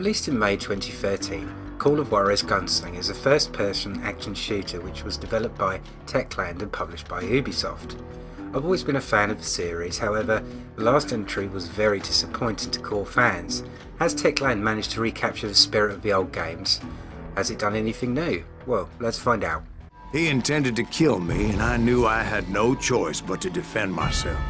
Released in May 2013, Call of Juarez Gunslinger is a first-person action shooter which was developed by Techland and published by Ubisoft. I've always been a fan of the series, however, the last entry was very disappointing to core fans. Has Techland managed to recapture the spirit of the old games? Has it done anything new? Well, let's find out. He intended to kill me, and I knew I had no choice but to defend myself.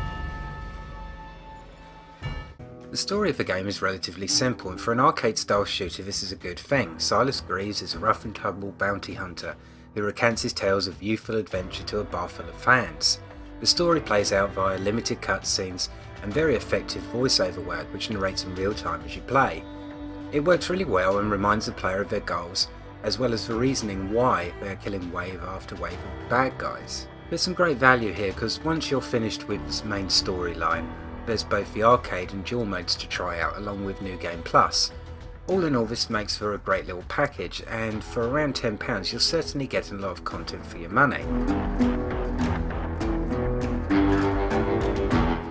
The story of the game is relatively simple, and for an arcade-style shooter this is a good thing. Silas Greaves is a rough and tumble bounty hunter who recants his tales of youthful adventure to a bar full of fans. The story plays out via limited cutscenes and very effective voiceover work which narrates in real time as you play. It works really well and reminds the player of their goals, as well as the reasoning why they are killing wave after wave of bad guys. There's some great value here because once you're finished with the main storyline, there's both the arcade and duel modes to try out along with New Game Plus. All in all, this makes for a great little package, and for around £10 you'll certainly get a lot of content for your money.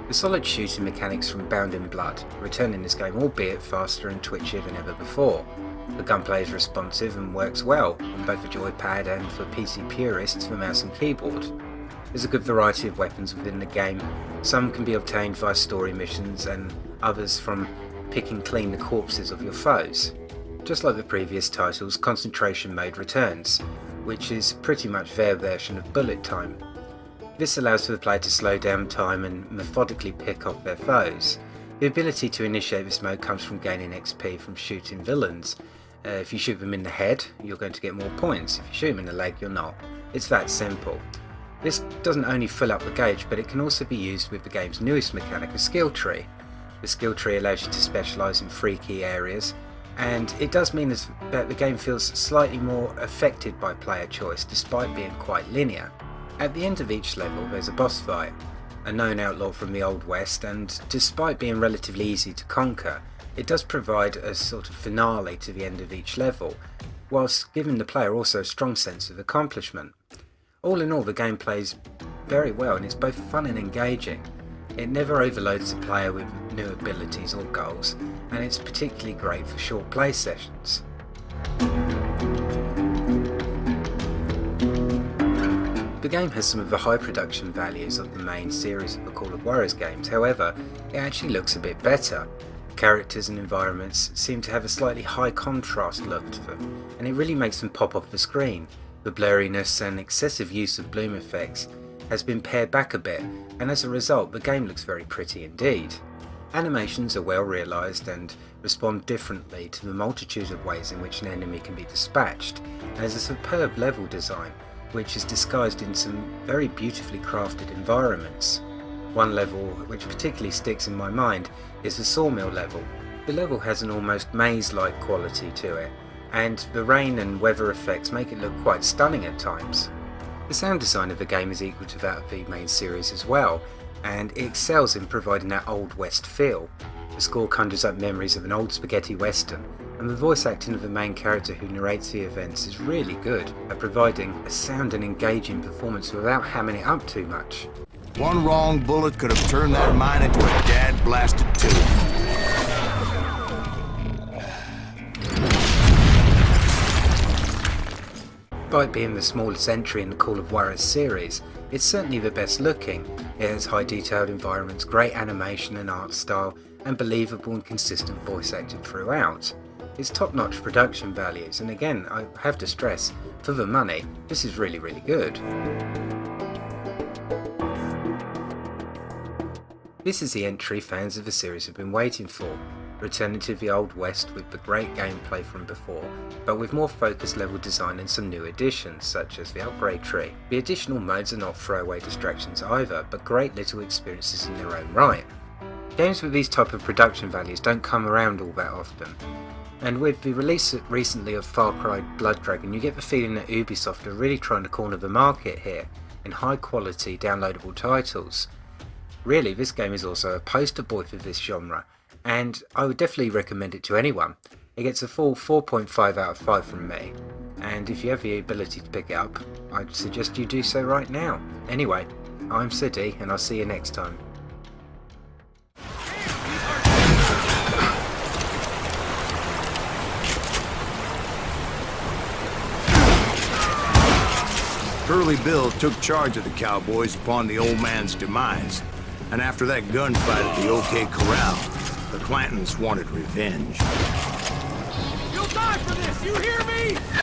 The solid shooting mechanics from Bound in Blood return in this game, albeit faster and twitchier than ever before. The gunplay is responsive and works well on both the joypad and, for PC purists, the mouse and keyboard. There's a good variety of weapons within the game. Some can be obtained via story missions and others from picking clean the corpses of your foes. Just like the previous titles, concentration mode returns, which is pretty much their version of bullet time. This allows for the player to slow down time and methodically pick off their foes. The ability to initiate this mode comes from gaining XP from shooting villains. If you shoot them in the head, you're going to get more points. If you shoot them in the leg, you're not. It's that simple. This doesn't only fill up the gauge, but it can also be used with the game's newest mechanic, a skill tree. The skill tree allows you to specialise in 3 key areas, and it does mean that the game feels slightly more affected by player choice, despite being quite linear. At the end of each level there's a boss fight, a known outlaw from the Old West, and despite being relatively easy to conquer, it does provide a sort of finale to the end of each level, whilst giving the player also a strong sense of accomplishment. All in all, the game plays very well and it's both fun and engaging. It never overloads the player with new abilities or goals, and it's particularly great for short play sessions. The game has some of the high production values of the main series of the Call of Juarez games, however, it actually looks a bit better. Characters and environments seem to have a slightly high contrast look to them, and it really makes them pop off the screen. The blurriness and excessive use of bloom effects has been pared back a bit, and as a result the game looks very pretty indeed. Animations are well realised and respond differently to the multitude of ways in which an enemy can be dispatched, and there's a superb level design which is disguised in some very beautifully crafted environments. One level which particularly sticks in my mind is the sawmill level. The level has an almost maze-like quality to it, and the rain and weather effects make it look quite stunning at times. The sound design of the game is equal to that of the main series as well, and it excels in providing that Old West feel. The score conjures up memories of an old spaghetti western, and the voice acting of the main character who narrates the events is really good at providing a sound and engaging performance without hamming it up too much. One wrong bullet could have turned that mine into a dad-blasted tube. Despite being the smallest entry in the Call of Juarez series, it's certainly the best looking. It has high detailed environments, great animation and art style, and believable and consistent voice acting throughout. It's top-notch production values, and again, I have to stress, for the money, this is really good. This is the entry fans of the series have been waiting for, returning to the Old West with the great gameplay from before, but with more focused level design and some new additions, such as the upgrade tree. The additional modes are not throwaway distractions either, but great little experiences in their own right. Games with these type of production values don't come around all that often, and with the release recently of Far Cry Blood Dragon, you get the feeling that Ubisoft are really trying to corner the market here in high quality downloadable titles. Really, this game is also a poster boy for this genre, and I would definitely recommend it to anyone. It gets a full 4.5 out of 5 from me, and if you have the ability to pick it up, I'd suggest you do so right now. Anyway, I'm SirD, and I'll see you next time. Curly Bill took charge of the cowboys upon the old man's demise. And after that gunfight at the OK Corral, the Clantons wanted revenge. You'll die for this, you hear me?